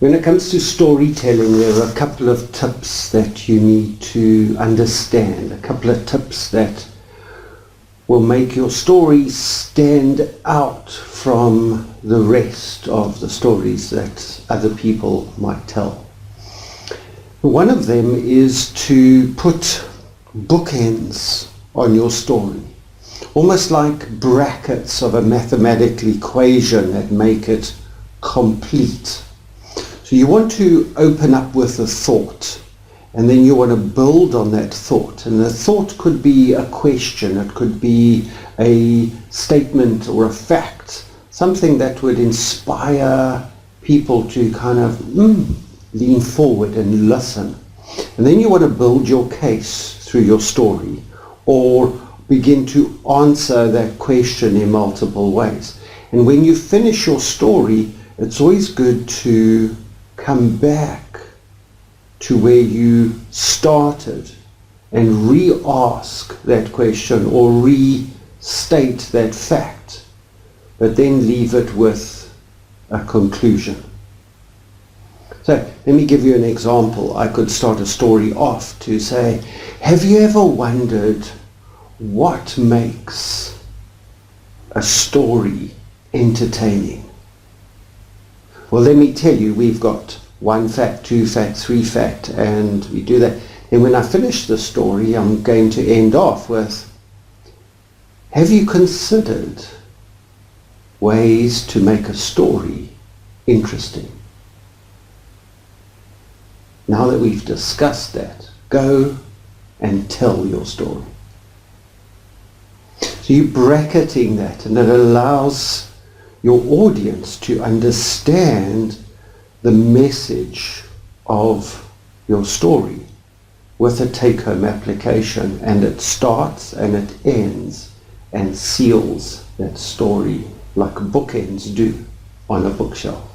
When it comes to storytelling, there are a couple of tips that you need to understand, a couple of tips that will make your story stand out from the rest of the stories that other people might tell. One of them is to put bookends on your story, almost like brackets of a mathematical equation that make it complete. So you want to open up with a thought, and then you want to build on that thought. And the thought could be a question, it could be a statement or a fact, something that would inspire people to kind of lean forward and listen. And then you want to build your case through your story, or begin to answer that question in multiple ways. And when you finish your story, it's always good to come back to where you started and re-ask that question or restate that fact, but then leave it with a conclusion. So let me give you an example. I could start a story off to say, have you ever wondered what makes a story entertaining? Well, let me tell you, we've got 1 fact, 2 fact, 3 fact, and we do that. And when I finish the story, I'm going to end off with, have you considered ways to make a story interesting? Now that we've discussed that, go and tell your story. So you're bracketing that, and it allows your audience to understand the message of your story with a take-home application, and it starts and it ends and seals that story like bookends do on a bookshelf.